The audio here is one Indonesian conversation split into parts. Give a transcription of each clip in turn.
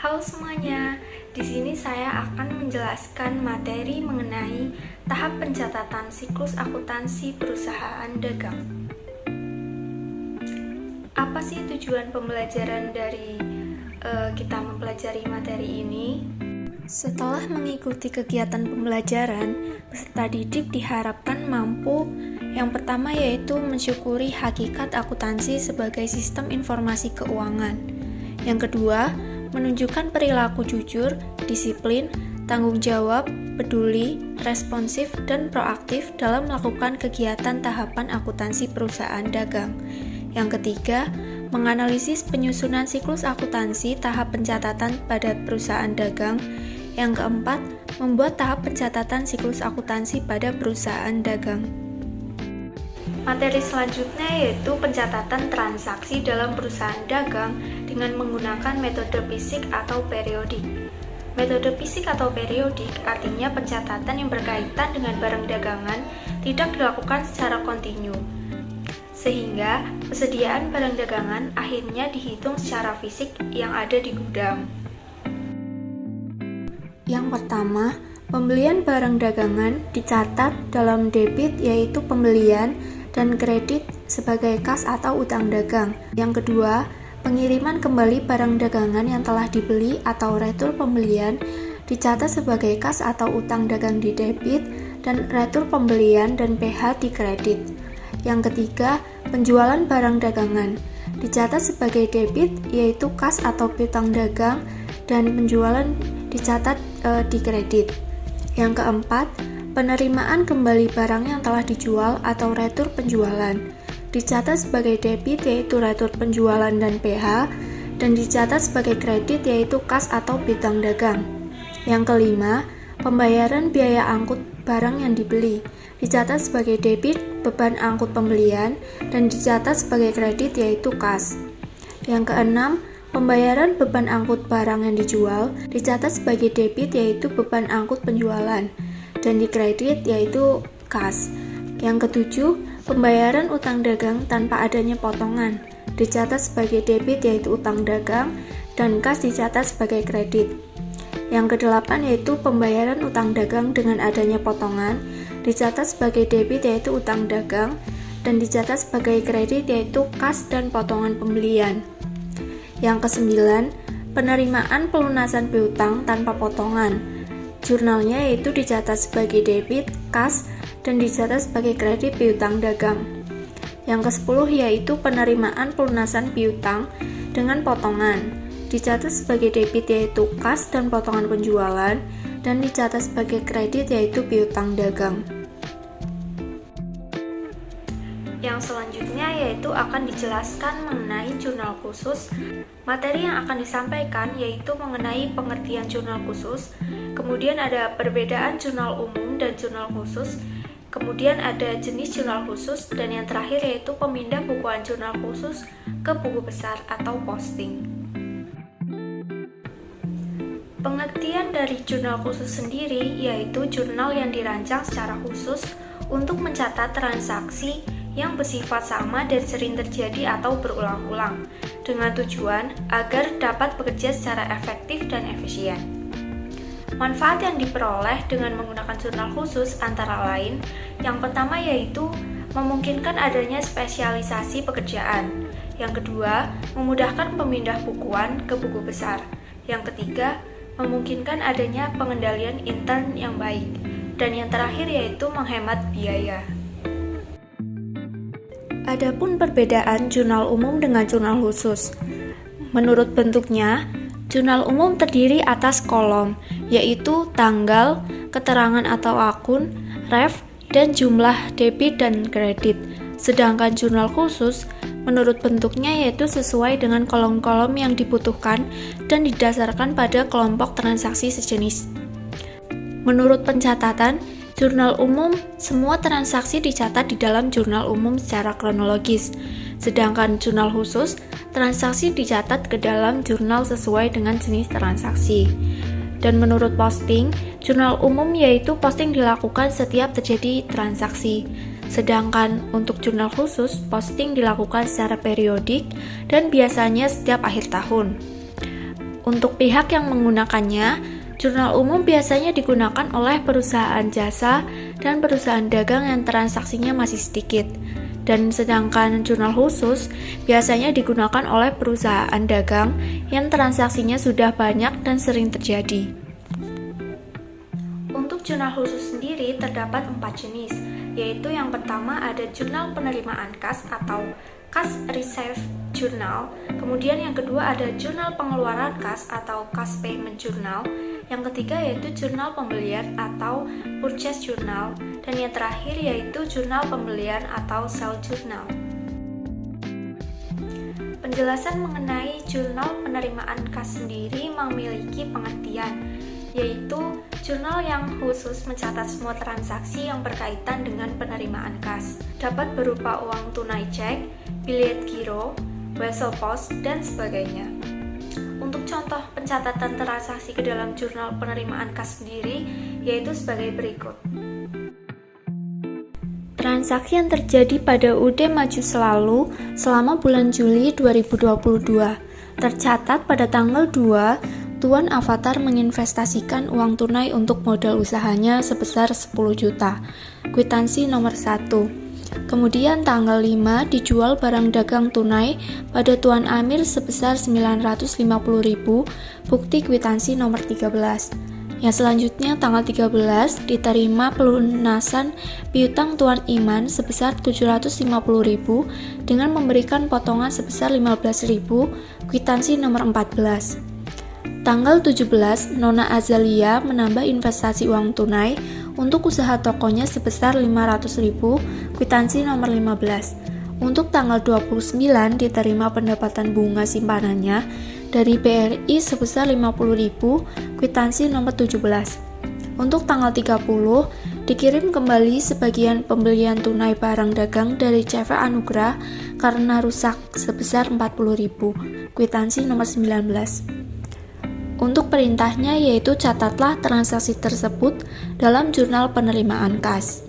Halo semuanya, di sini saya akan menjelaskan materi mengenai tahap pencatatan siklus akuntansi perusahaan dagang. Apa sih tujuan pembelajaran dari kita mempelajari materi ini? Setelah mengikuti kegiatan pembelajaran, peserta didik diharapkan mampu yang pertama yaitu mensyukuri hakikat akuntansi sebagai sistem informasi keuangan. Yang kedua, menunjukkan perilaku jujur, disiplin, tanggung jawab, peduli, responsif, dan proaktif dalam melakukan kegiatan tahapan akuntansi perusahaan dagang. Yang ketiga, menganalisis penyusunan siklus akuntansi tahap pencatatan pada perusahaan dagang. Yang keempat, membuat tahap pencatatan siklus akuntansi pada perusahaan dagang. Materi selanjutnya yaitu pencatatan transaksi dalam perusahaan dagang dengan menggunakan metode fisik atau periodik. Metode fisik atau periodik artinya pencatatan yang berkaitan dengan barang dagangan tidak dilakukan secara kontinu, sehingga persediaan barang dagangan akhirnya dihitung secara fisik yang ada di gudang. Yang pertama, pembelian barang dagangan dicatat dalam debit yaitu pembelian dan kredit sebagai kas atau utang dagang. Yang kedua, pengiriman kembali barang dagangan yang telah dibeli atau retur pembelian dicatat sebagai kas atau utang dagang di debit dan retur pembelian dan PH di kredit. Yang ketiga, penjualan barang dagangan dicatat sebagai debit yaitu kas atau piutang dagang dan penjualan dicatat di kredit. Yang keempat, penerimaan kembali barang yang telah dijual atau retur penjualan dicatat sebagai debit yaitu retur penjualan dan PH dan dicatat sebagai kredit yaitu kas atau piutang dagang. Yang kelima, pembayaran biaya angkut barang yang dibeli dicatat sebagai debit beban angkut pembelian dan dicatat sebagai kredit yaitu kas. Yang keenam, pembayaran beban angkut barang yang dijual dicatat sebagai debit yaitu beban angkut penjualan dan di kredit yaitu kas. Yang ketujuh, pembayaran utang dagang tanpa adanya potongan dicatat sebagai debit yaitu utang dagang dan kas dicatat sebagai kredit. Yang kedelapan yaitu pembayaran utang dagang dengan adanya potongan dicatat sebagai debit yaitu utang dagang dan dicatat sebagai kredit yaitu kas dan potongan pembelian. Yang kesembilan, penerimaan pelunasan piutang tanpa potongan. Jurnalnya yaitu dicatat sebagai debit, kas, dan dicatat sebagai kredit piutang dagang. Yang ke-10 yaitu penerimaan pelunasan piutang dengan potongan. Dicatat sebagai debit yaitu kas dan potongan penjualan, dan dicatat sebagai kredit yaitu piutang dagang. Yang selanjutnya yaitu akan dijelaskan mengenai jurnal khusus. Materi yang akan disampaikan yaitu mengenai pengertian jurnal khusus, kemudian ada perbedaan jurnal umum dan jurnal khusus, kemudian ada jenis jurnal khusus, dan yang terakhir yaitu pemindah bukuan jurnal khusus ke buku besar atau posting. Pengertian dari jurnal khusus sendiri yaitu jurnal yang dirancang secara khusus untuk mencatat transaksi yang bersifat sama dan sering terjadi atau berulang-ulang dengan tujuan agar dapat bekerja secara efektif dan efisien. Manfaat yang diperoleh dengan menggunakan jurnal khusus antara lain, yang pertama yaitu memungkinkan adanya spesialisasi pekerjaan. Yang kedua, memudahkan pemindah bukuan ke buku besar. Yang ketiga, memungkinkan adanya pengendalian intern yang baik. Dan yang terakhir yaitu menghemat biaya. Adapun perbedaan jurnal umum dengan jurnal khusus. Menurut bentuknya, jurnal umum terdiri atas kolom, yaitu tanggal, keterangan atau akun, ref, dan jumlah debit dan kredit. Sedangkan jurnal khusus, menurut bentuknya yaitu sesuai dengan kolom-kolom yang dibutuhkan dan didasarkan pada kelompok transaksi sejenis. Menurut pencatatan, jurnal umum, semua transaksi dicatat di dalam jurnal umum secara kronologis, sedangkan jurnal khusus, transaksi dicatat ke dalam jurnal sesuai dengan jenis transaksi. Dan menurut posting, jurnal umum yaitu posting dilakukan setiap terjadi transaksi, sedangkan untuk jurnal khusus, posting dilakukan secara periodik dan biasanya setiap akhir tahun. Untuk pihak yang menggunakannya, jurnal umum biasanya digunakan oleh perusahaan jasa dan perusahaan dagang yang transaksinya masih sedikit. Dan sedangkan jurnal khusus biasanya digunakan oleh perusahaan dagang yang transaksinya sudah banyak dan sering terjadi. Untuk jurnal khusus sendiri terdapat 4 jenis, yaitu yang pertama ada jurnal penerimaan kas atau Cash Reserve Journal, kemudian yang kedua ada jurnal pengeluaran kas atau Cash Payment Journal, yang ketiga yaitu jurnal pembelian atau Purchase Journal, dan yang terakhir yaitu jurnal pembelian atau Sale Journal. Penjelasan mengenai jurnal penerimaan kas sendiri memiliki pengertian, yaitu jurnal yang khusus mencatat semua transaksi yang berkaitan dengan penerimaan kas. Dapat berupa uang tunai cek, bilet giro, wesel pos, dan sebagainya. Untuk contoh pencatatan transaksi ke dalam jurnal penerimaan kas sendiri, yaitu sebagai berikut. Transaksi yang terjadi pada UD Maju Selalu selama bulan Juli 2022. Tercatat pada tanggal 2, Tuan Avatar menginvestasikan uang tunai untuk modal usahanya sebesar 10 juta. Kwitansi nomor 1. Kemudian tanggal 5 dijual barang dagang tunai pada Tuan Amir sebesar 950.000, bukti kwitansi nomor 13. Yang selanjutnya tanggal 13 diterima pelunasan piutang Tuan Iman sebesar 750.000 dengan memberikan potongan sebesar 15.000, kwitansi nomor 14. Tanggal 17, Nona Azalia menambah investasi uang tunai untuk usaha tokonya sebesar 500.000, kwitansi nomor 15. Untuk tanggal 29 diterima pendapatan bunga simpanannya dari BRI sebesar 50.000, kwitansi nomor 17. Untuk tanggal 30 dikirim kembali sebagian pembelian tunai barang dagang dari CV Anugrah karena rusak sebesar 40.000, kwitansi nomor 19. Untuk perintahnya yaitu catatlah transaksi tersebut dalam jurnal penerimaan kas.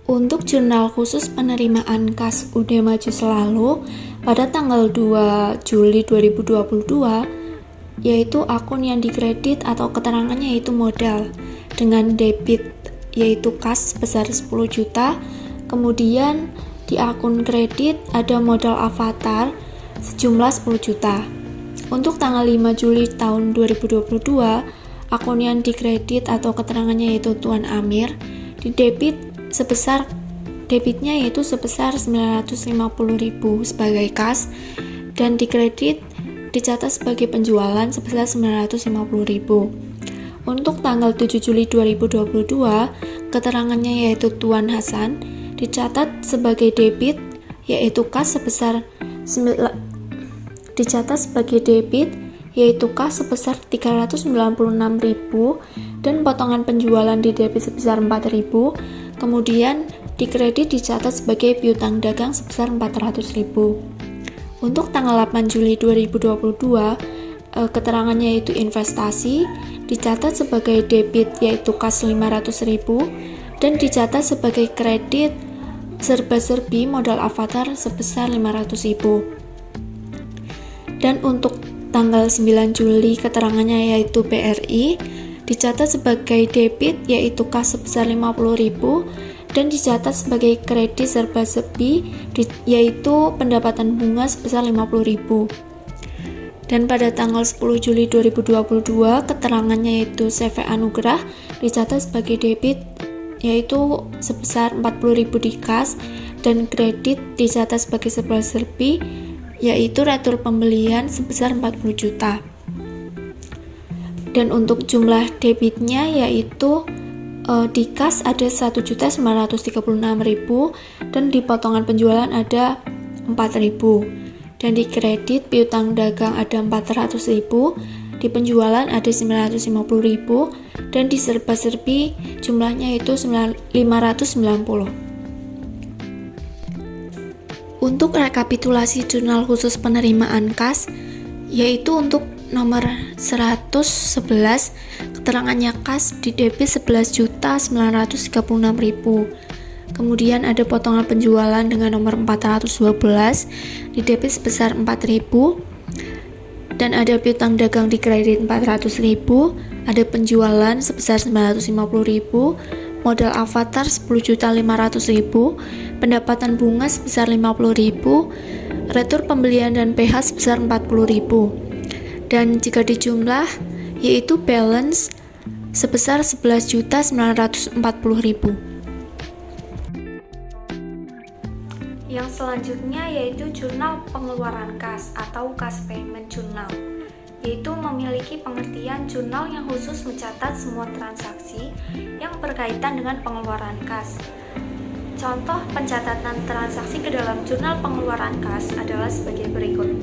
Untuk jurnal khusus penerimaan kas UD Maju Selalu pada tanggal 2 Juli 2022, yaitu akun yang dikredit atau keterangannya yaitu modal dengan debit yaitu kas sebesar 10 juta, kemudian di akun kredit ada modal avatar sejumlah 10 juta. Untuk tanggal 5 Juli tahun 2022, akun yang dikredit atau keterangannya yaitu Tuan Amir, di debitnya yaitu sebesar 950.000 sebagai kas, dan dikredit dicatat sebagai penjualan sebesar 950.000. Untuk tanggal 7 Juli 2022, keterangannya yaitu Tuan Hasan dicatat sebagai debit yaitu kas sebesar 396.000 dan potongan penjualan di debit sebesar 4.000, kemudian di kredit dicatat sebagai piutang dagang sebesar 400.000. Untuk tanggal 8 Juli 2022, keterangannya yaitu investasi dicatat sebagai debit yaitu kas 500.000 dan dicatat sebagai kredit serba-serbi modal avatar sebesar 500.000. Dan untuk tanggal 9 Juli keterangannya yaitu BRI dicatat sebagai debit yaitu kas sebesar 50.000 dan dicatat sebagai kredit serba-serbi yaitu pendapatan bunga sebesar 50.000. Dan pada tanggal 10 Juli 2022 keterangannya yaitu CV Anugrah dicatat sebagai debit yaitu sebesar 40.000 di kas dan kredit dicatat sebagai serba-serbi yaitu retur pembelian sebesar 40 juta. Dan untuk jumlah debitnya yaitu di kas ada 1.936.000 dan di potongan penjualan ada 4.000 dan di kredit piutang dagang ada 400.000, di penjualan ada 950.000 dan di serba-serbi jumlahnya itu 590. Untuk rekapitulasi jurnal khusus penerimaan kas, yaitu untuk nomor 111, keterangannya kas di debit 11.936.000. Kemudian ada potongan penjualan dengan nomor 412, di debit sebesar 4.000. Dan ada piutang dagang di kredit 400.000, ada penjualan sebesar 950.000, modal avatar 10.500.000, pendapatan bunga sebesar 50.000, retur pembelian dan PH sebesar 40.000. Dan jika dijumlah, yaitu balance sebesar 11.940.000. Yang selanjutnya yaitu jurnal pengeluaran kas atau cash payment journal, yaitu memiliki pengertian jurnal yang khusus mencatat semua transaksi yang berkaitan dengan pengeluaran kas. Contoh pencatatan transaksi ke dalam jurnal pengeluaran kas adalah sebagai berikut.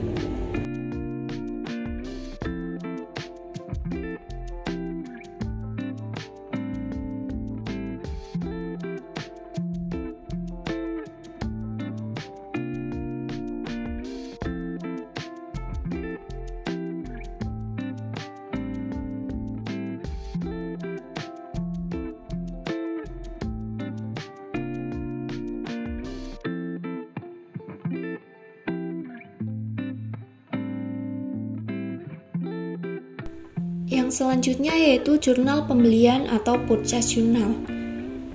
Yang selanjutnya yaitu jurnal pembelian atau purchase journal,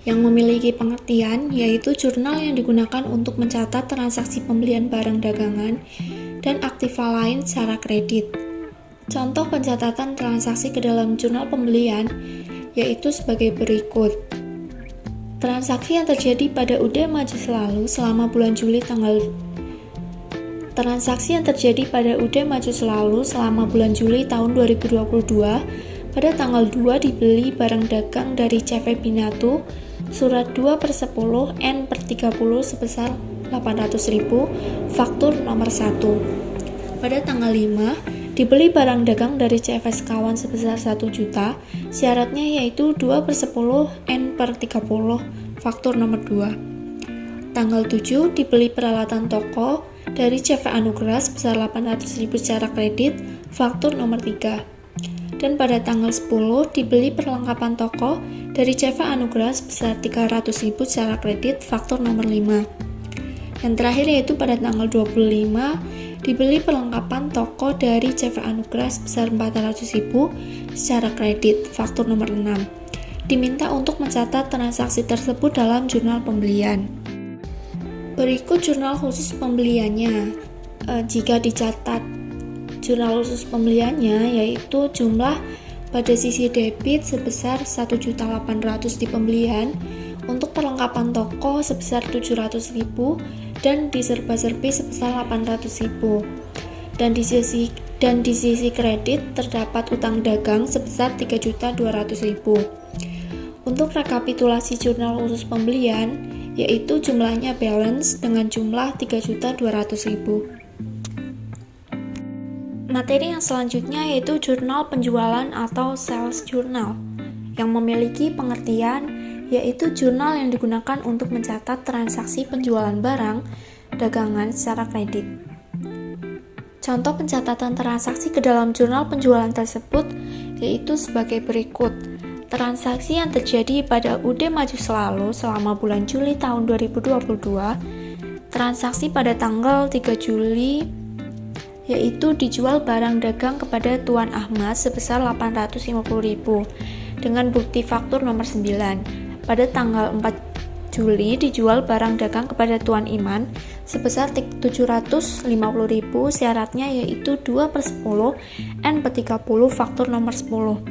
yang memiliki pengertian yaitu jurnal yang digunakan untuk mencatat transaksi pembelian barang dagangan dan aktiva lain secara kredit. Contoh pencatatan transaksi ke dalam jurnal pembelian yaitu sebagai berikut. Transaksi yang terjadi pada UD Maju Selalu selama bulan Juli tahun 2022 pada tanggal 2 dibeli barang dagang dari CV Binatu surat 2/10 N/30 sebesar 800.000 faktur nomor 1. Pada tanggal 5 dibeli barang dagang dari CV Sekawan sebesar 1 juta, syaratnya yaitu 2/10 N/30 faktur nomor 2. Tanggal 7 dibeli peralatan toko dari CV Anugerah sebesar 800.000 secara kredit, faktur nomor 3. Dan pada tanggal 10 dibeli perlengkapan toko dari CV Anugerah sebesar 300.000 secara kredit, faktur nomor 5. Yang terakhir yaitu pada tanggal 25 dibeli perlengkapan toko dari CV Anugerah sebesar 400.000 secara kredit, faktur nomor 6. Diminta untuk mencatat transaksi tersebut dalam jurnal pembelian. Berikut jurnal khusus pembeliannya. Jika dicatat jurnal khusus pembeliannya yaitu jumlah pada sisi debit sebesar 1.800.000 di pembelian, untuk perlengkapan toko sebesar 700.000 dan di serba-serbi sebesar 800.000. Dan di sisi kredit terdapat utang dagang sebesar 3.200.000. Untuk rekapitulasi jurnal khusus pembelian yaitu jumlahnya balance dengan jumlah 3.200.000. Materi yang selanjutnya yaitu jurnal penjualan atau sales journal, yang memiliki pengertian yaitu jurnal yang digunakan untuk mencatat transaksi penjualan barang dagangan secara kredit. Contoh pencatatan transaksi ke dalam jurnal penjualan tersebut yaitu sebagai berikut. Transaksi yang terjadi pada UD Maju Selalu selama bulan Juli tahun 2022, transaksi pada tanggal 3 Juli yaitu dijual barang dagang kepada Tuan Ahmad sebesar 850.000 dengan bukti faktur nomor 9. Pada tanggal 4 Juli dijual barang dagang kepada Tuan Iman sebesar 750.000, syaratnya yaitu 2/10 N/30 faktur nomor 10.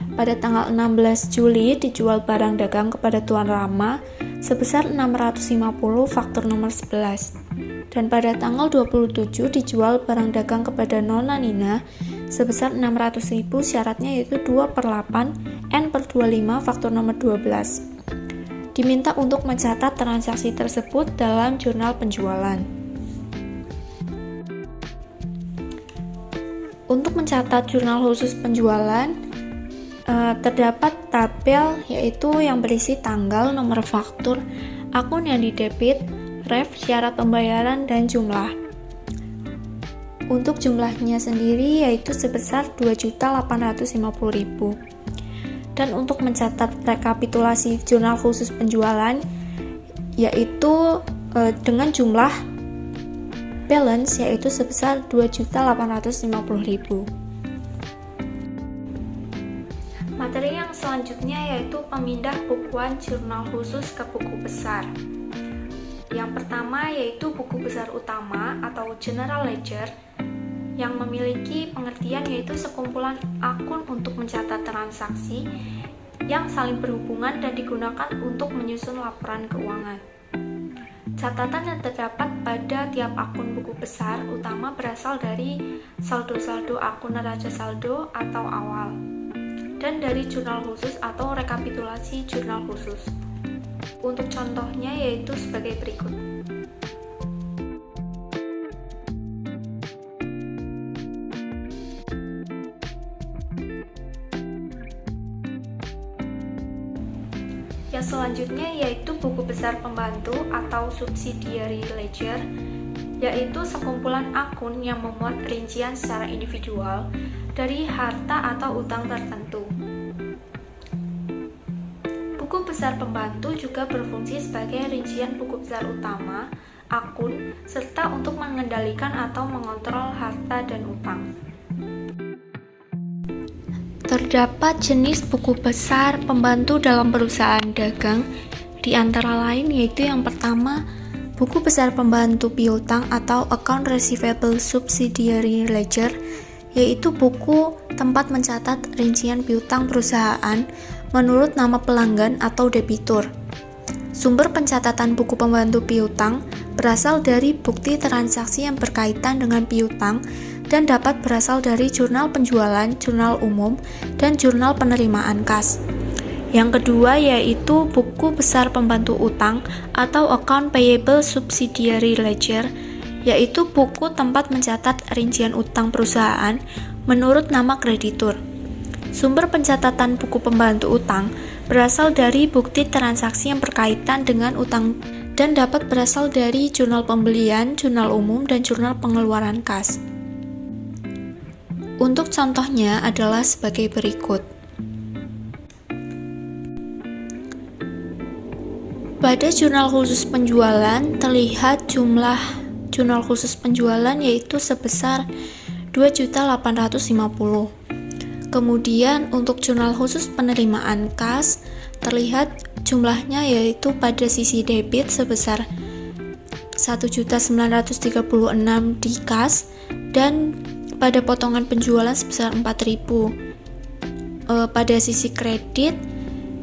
Pada tanggal 16 Juli dijual barang dagang kepada Tuan Rama sebesar 650 faktur nomor 11. Dan pada tanggal 27 dijual barang dagang kepada Nona Nina sebesar 600.000, syaratnya yaitu 2/8 N/25 faktur nomor 12. Diminta untuk mencatat transaksi tersebut dalam jurnal penjualan. Untuk mencatat jurnal khusus penjualan, terdapat tabel yaitu yang berisi tanggal, nomor faktur, akun yang didebit, ref, syarat pembayaran, dan jumlah. Untuk jumlahnya sendiri yaitu sebesar 2.850.000. Dan untuk mencatat rekapitulasi jurnal khusus penjualan yaitu dengan jumlah balance yaitu sebesar 2.850.000. Materi yang selanjutnya yaitu pemindah bukuan jurnal khusus ke buku besar. Yang pertama yaitu buku besar utama atau general ledger yang memiliki pengertian yaitu sekumpulan akun untuk mencatat transaksi yang saling berhubungan dan digunakan untuk menyusun laporan keuangan. Catatan yang terdapat pada tiap akun buku besar utama berasal dari saldo-saldo akun neraca saldo atau awal, dan dari jurnal khusus atau rekapitulasi jurnal khusus. Untuk contohnya yaitu sebagai berikut. Yang selanjutnya yaitu buku besar pembantu atau subsidiary ledger, yaitu sekumpulan akun yang memuat rincian secara individual dari harta atau utang tertentu. Buku besar pembantu juga berfungsi sebagai rincian buku besar utama, akun, serta untuk mengendalikan atau mengontrol harta dan utang. Terdapat jenis buku besar pembantu dalam perusahaan dagang, di antara lain yaitu yang pertama, buku besar pembantu piutang atau account receivable subsidiary ledger, yaitu buku tempat mencatat rincian piutang perusahaan menurut nama pelanggan atau debitur. Sumber pencatatan buku pembantu piutang berasal dari bukti transaksi yang berkaitan dengan piutang dan dapat berasal dari jurnal penjualan, jurnal umum, dan jurnal penerimaan kas. Yang kedua yaitu buku besar pembantu utang atau account payable subsidiary ledger, yaitu buku tempat mencatat rincian utang perusahaan menurut nama kreditur. Sumber pencatatan buku pembantu utang berasal dari bukti transaksi yang berkaitan dengan utang dan dapat berasal dari jurnal pembelian, jurnal umum, dan jurnal pengeluaran kas. Untuk contohnya adalah sebagai berikut. Pada jurnal khusus penjualan terlihat jumlah jurnal khusus penjualan yaitu sebesar 2.850.000. Kemudian untuk jurnal khusus penerimaan kas terlihat jumlahnya yaitu pada sisi debit sebesar 1.936.000 di kas dan pada potongan penjualan sebesar 4.000. Pada sisi kredit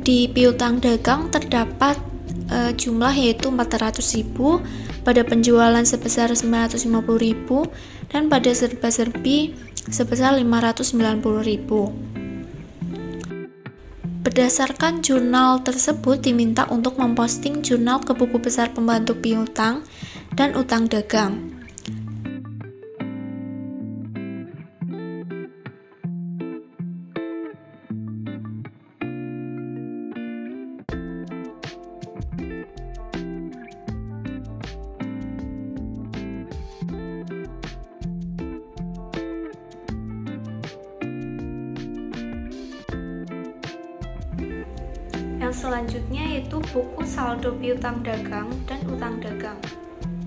di piutang dagang terdapat jumlah yaitu 400.000, pada penjualan sebesar 950.000 dan pada serba-serbi sebesar 590.000. Berdasarkan jurnal tersebut diminta untuk memposting jurnal ke buku besar pembantu piutang dan utang dagang. Yang selanjutnya yaitu buku saldo piutang dagang dan utang dagang.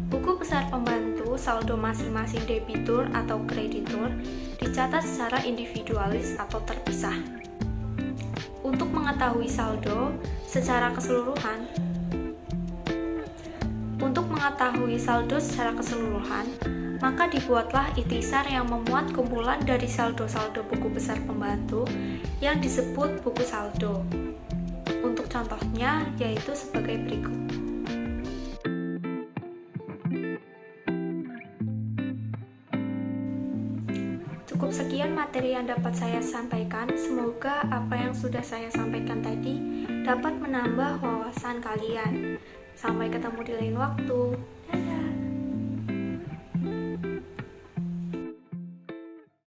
Buku besar pembantu saldo masing-masing debitur atau kreditur dicatat secara individualis atau terpisah. Untuk mengetahui saldo secara keseluruhan, maka dibuatlah ikhtisar yang memuat kumpulan dari saldo-saldo buku besar pembantu yang disebut buku saldo. Untuk contohnya yaitu sebagai berikut. Cukup sekian materi yang dapat saya sampaikan. Semoga apa yang sudah saya sampaikan tadi dapat menambah wawasan kalian. Sampai ketemu di lain waktu. Dadah.